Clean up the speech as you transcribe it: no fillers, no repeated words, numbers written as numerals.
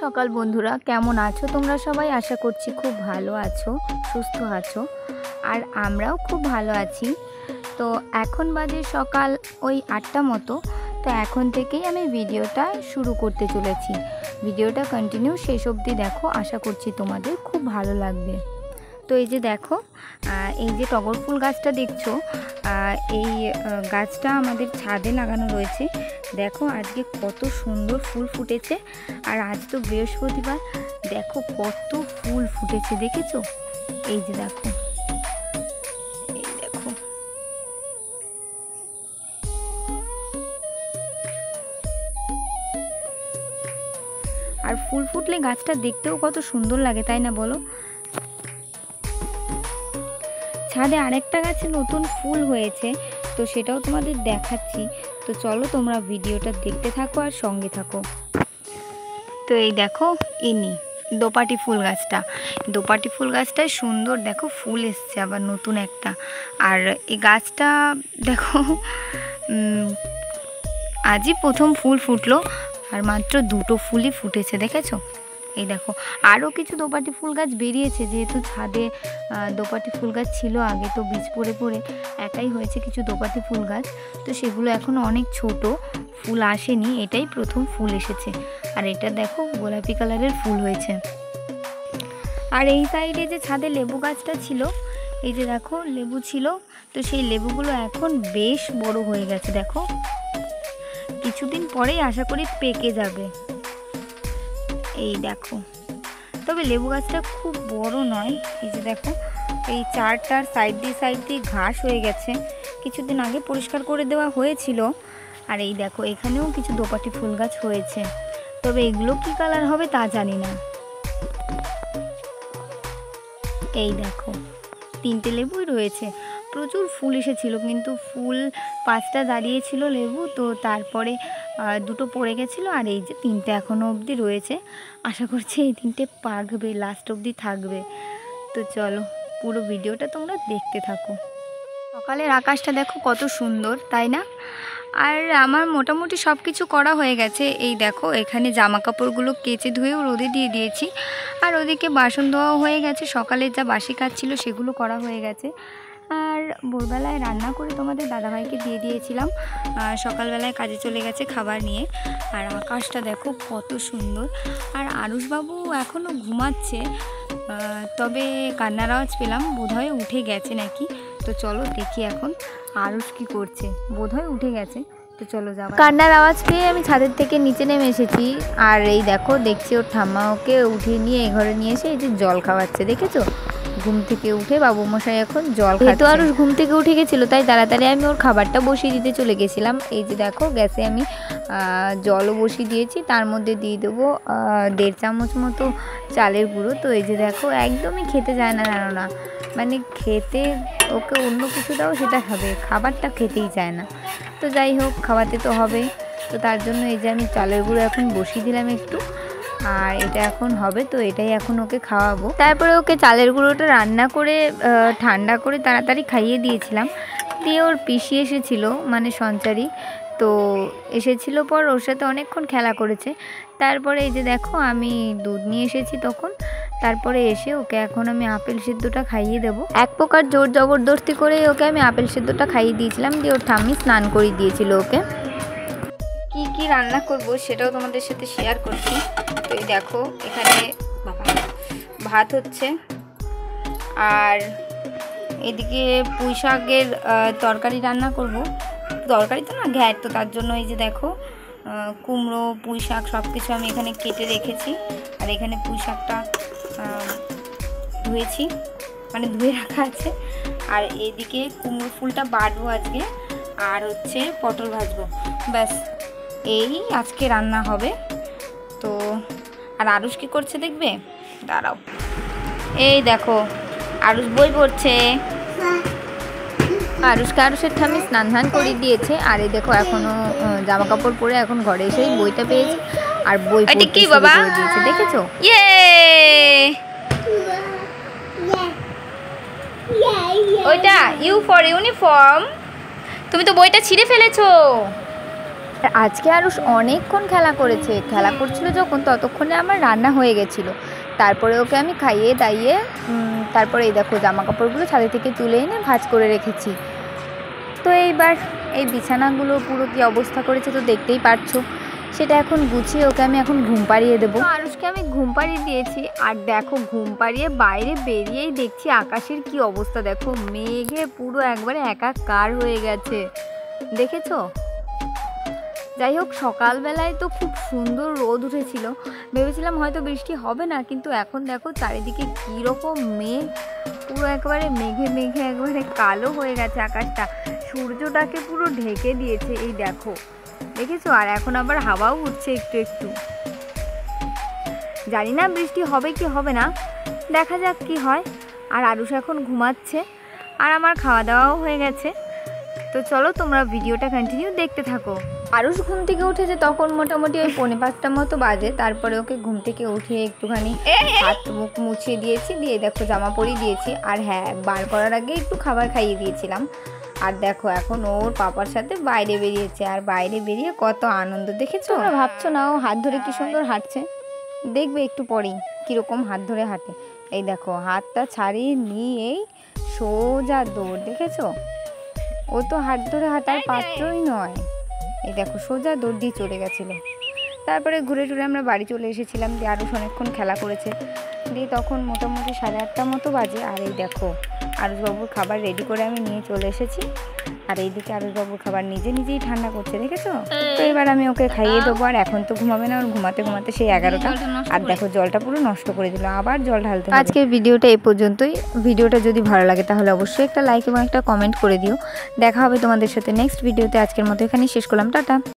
সকাল বন্ধুরা, কেমন আছো তোমরা সবাই? আশা করছি খুব ভালো আছো, সুস্থ আছো। আর আমরাও খুব ভালো আছি। তো এখন বাজে সকাল ওই 8টা মতো। তো এখন থেকেই আমি ভিডিওটা শুরু করতে চলেছি। ভিডিওটা কন্টিনিউ শেষ অবধি দেখো, আশা করছি তোমাদের খুব ভালো লাগবে। তো এই যে দেখো, এই যে টগর ফুল গাছটা দেখছো, এই গাছটা আমাদের ছাদে লাগানো রয়েছে। দেখো আজকে কত সুন্দর ফুল ফুটেছে। আর আজ তো বৃহস্পতিবার, দেখো কত ফুল ফুটেছে, দেখেছো? এই যে দেখো, এই দেখো। আর ফুল ফুটলে গাছটা দেখতেও কত সুন্দর লাগে, তাই না বলো? ছাদে আরেকটা গাছে নতুন ফুল হয়েছে, তো সেটাও তোমাদের দেখাচ্ছি। তো চলো তোমরা ভিডিওটা দেখতে থাকো আর সঙ্গে থাকো। তো এই দেখো, ইনি দোপাটি ফুল গাছটা। দোপাটি ফুল গাছটায় সুন্দর দেখো ফুল এসছে আবার নতুন একটা। আর এই গাছটা দেখো আজই প্রথম ফুল ফুটলো, আর মাত্র দুটো ফুলই ফুটেছে, দেখেছো? এই দেখো, আরও কিছু দোপাটি ফুল গাছ বেরিয়েছে, যেহেতু ছাদে দোপাটি ফুল গাছ ছিল আগে, তো বীজ পড়ে পড়ে একাই হয়েছে কিছু দোপাটি ফুল গাছ। তো সেগুলো এখন অনেক ছোট, ফুল আসেনি, এটাই প্রথম ফুল এসেছে। আর এটা দেখো গোলাপি কালারের ফুল হয়েছে। আর এই সাইডে যে ছাদে লেবু গাছটা ছিল, এই যে দেখো লেবু ছিল, তো সেই লেবুগুলো এখন বেশ বড় হয়ে গেছে। দেখো কিছুদিন পরেই আশা করি পেকে যাবে। এই দেখো, তবে লেবু গাছটা খুব বড় নয়। এই যে দেখো, এই চারটার সাইড দিয়ে ঘাস হয়ে গেছে, কিছুদিন আগে পরিষ্কার করে দেওয়া হয়েছিল। আর এই দেখো, এখানেও কিছু দোপাটি ফুল গাছ হয়েছে, তবে এগুলো কি কালার হবে তা জানি না। এই দেখো, 3টে লেবুই রয়েছে। প্রচুর ফুল এসেছিল, কিন্তু ফুল 5টা দাঁড়িয়েছিল লেবু, তো তারপরে 2টো পড়ে গেছিলো। আর এই যে 3টে এখনও অবধি রয়েছে। আশা করছি এই 3টে পাকবে, লাস্ট অবধি থাকবে। তো চলো পুরো ভিডিওটা তোমরা দেখতে থাকো। সকালের আকাশটা দেখো কত সুন্দর, তাই না? আর আমার মোটামুটি সব কিছু করা হয়ে গেছে। এই দেখো, এখানে জামা কাপড়গুলো কেচে ধুয়েও রোদে দিয়ে দিয়েছি। আর ওদিকে বাসন ধোয়াও হয়ে গেছে, সকালের যা বাসি কাজ ছিল সেগুলো করা হয়ে গেছে। আর ভোরবেলায় রান্না করে তোমাদের দাদাভাইকে দিয়ে দিয়েছিলাম, সকালবেলায় কাজে চলে গেছে খাবার নিয়ে। আর আকাশটা দেখো কত সুন্দর। আর আরুষবাবু এখনও ঘুমাচ্ছে, তবে কান্নার আওয়াজ পেলাম, বোধহয় উঠে গেছে নাকি। তো চলো দেখি এখন আরুষ কি করছে। বোধহয় উঠে গেছে, তো চলো যাবো। কান্নার আওয়াজ পেয়ে আমি ছাদের থেকে নিচে নেমে এসেছি। আর এই দেখো, দেখছি ওর ঠাম্মা ওকে উঠিয়ে নিয়ে এই ঘরে নিয়ে এসে এই যে জল খাওয়াচ্ছে, দেখেছো? ঘুম থেকে উঠে বাবু মশাই এখন জল খাচ্ছে। তো আরুষ ঘুম থেকে উঠে গেছিলো, তাই তাড়াতাড়ি আমি ওর খাবারটা বসিয়ে দিতে চলে গেছিলাম। এই যে দেখো, গ্যাসে আমি জলও বসিয়ে দিয়েছি, তার মধ্যে দিয়ে দেবো 1.5 চামচ মতো চালের গুঁড়ো। তো এই যে দেখো, একদমই খেতে যায় না, জানো না, মানে খেতে ওকে অন্য কিছু দাও সেটা খাবে, খাবারটা খেতেই চায় না। তো যাই হোক, খাওয়াতে তো হবে। তো তার জন্য এই যে আমি চালের গুঁড়ো এখন বসিয়ে দিলাম একটু, আর এটা এখন হবে, তো এটাই এখন ওকে খাওয়াবো। তারপরে ওকে চালের গুঁড়োটা রান্না করে ঠান্ডা করে তাড়াতাড়ি খাইয়ে দিয়েছিলাম। দিয়ে ওর পিসি এসেছিলো, মানে সঞ্চারী, তো এসেছিল পর ওর সাথে অনেকক্ষণ খেলা করেছে। তারপরে এই যে দেখো, আমি দুধ নিয়ে এসেছি তখন। তারপরে এসে ওকে এখন আমি আপেল সিদ্ধটা খাইয়ে দেবো। এক প্রকার জোর জবরদস্তি করে ওকে আমি আপেল সিদ্ধটা খাইয়ে দিয়েছিলাম, দিয়ে ওর ঠাম্মি স্নান করিয়ে দিয়েছিল ওকে। কি কি রান্না করব সেটাও তোমাদের সাথে শেয়ার করছি। তো এই দেখো, এখানে ভাত হচ্ছে, আর এদিকে পুঁই শাকের তরকারি রান্না করব। তরকারি তো না, ঘ্যাট, তো তার জন্য এই যে দেখো কুমড়ো, পুঁই শাক সব কিছু আমি এখানে কেটে রেখেছি। আর এখানে পুঁই শাকটা ধুয়েছি, মানে ধুয়ে রাখা আছে। আর এদিকে কুমড়ো ফুলটা বাটবো আজকে, আর হচ্ছে পটল ভাজবো, ব্যাস এই আজকে রান্না হবে। তো আর আরুষ কি করছে দেখবে, দাঁড়াও। এই দেখো, আরুষ বই পড়ছে। আরুষের ঠাম্মি স্নান ধান করে দিয়েছে। আর এই দেখো, এখনো জামা কাপড় পরে এখন ঘরে এসেই বইটা পেয়েছে, আর বই পড়তে শুরু করে দিয়েছে, দেখেছো? ওইটা ইউ ফর ইউনিফর্ম, তুমি তো বইটা ছিঁড়ে ফেলেছো। আজকে আরুষ অনেকক্ষণ খেলা করেছে, খেলা করছিল যখন ততক্ষণে আমার রান্না হয়ে গেছিলো। তারপরে ওকে আমি খাইয়ে দাইয়ে তারপরে এই দেখো জামা কাপড়গুলো ছাদে থেকে তুলে এনে ভাঁজ করে রেখেছি। তো এইবার এই বিছানাগুলো পুরো কি অবস্থা করেছে তো দেখতেই পারছো। সেটা এখন গুছিয়ে ওকে আমি এখন ঘুম পাড়িয়ে দেবো। আরুষকে আমি ঘুম পাড়িয়ে দিয়েছি, আর দেখো ঘুম পাড়িয়ে বাইরে বেরিয়েই দেখছি আকাশের কি অবস্থা। দেখো মেঘে পুরো একবারে একাকার হয়ে গেছে, দেখেছো? যাই হোক, সকালবেলায় তো খুব সুন্দর রোদ উঠেছিল, ভেবেছিলাম হয়তো বৃষ্টি হবে না, কিন্তু এখন দেখো চারিদিকে কীরকম মেঘ, পুরো একবারে মেঘে মেঘে একবারে কালো হয়ে গেছে আকাশটা, সূর্যটাকে পুরো ঢেকে দিয়েছে। এই দেখো, দেখেছো? আর এখন আবার হাওয়াও উঠছে একটু একটু। জানি না বৃষ্টি হবে কি হবে না, দেখা যাক কি হয়। আর আরুষ এখন ঘুমাচ্ছে, আর আমার খাওয়া দাওয়াও হয়ে গেছে। তো চলো তোমরা ভিডিওটা কন্টিনিউ দেখতে থাকো। আরুষ ঘুম থেকে উঠেছে তখন মোটামুটি ওই 4:45 মতো বাজে। তারপরে ওকে ঘুম থেকে উঠিয়ে একটুখানি হাত মুখ মুছিয়ে দিয়েছি, দিয়ে দেখো জামা পরিয়ে দিয়েছি। আর হ্যাঁ, বার করার আগে একটু খাবার খাইয়ে দিয়েছিলাম। আর দেখো এখন ওর পাপার সাথে বাইরে বেরিয়েছে, আর বাইরে বেরিয়ে কত আনন্দ, দেখেছো? তোমরা ভাবছো না ও হাত ধরে কি সুন্দর হাঁটছে? দেখবে একটু পরেই কীরকম হাত ধরে হাঁটে। এই দেখো হাতটা ছাড়িয়ে নিয়েই সোজা দৌড়, দেখেছো? ও তো হাত ধরে হাঁটার পাত্রই নয়। এই দেখো সোজা দৌড় দিয়ে চলে গেছিলো। তারপরে ঘুরে টুরে আমরা বাড়ি চলে এসেছিলাম, দিয়ে আরুষ অনেকক্ষণ খেলা করেছে। দিয়ে তখন মোটামুটি 8:30 মতো বাজে। আর এই দেখো আরুষবাবুর খাবার রেডি করে আমি নিয়ে চলে এসেছি। আর এইদিকে আরুষবাবুর খাবার নিজে নিজেই ঠান্ডা করছে, দেখেছো? তো এবার আমি ওকে খাইয়ে দেবো। আর এখন তো ঘুমাবে না, ওর ঘুমাতে ঘুমাতে সেই 11টা। আর দেখো জলটা পুরো নষ্ট করে দিল, আবার জল ঢালতে হবে। আজকের ভিডিওটা এই পর্যন্তই। ভিডিওটা যদি ভালো লাগে তাহলে অবশ্যই একটা লাইক এবং একটা কমেন্ট করে দিও। দেখা হবে তোমাদের সাথে নেক্সট ভিডিওতে। আজকের মতো এখানেই শেষ করলাম, টাটা।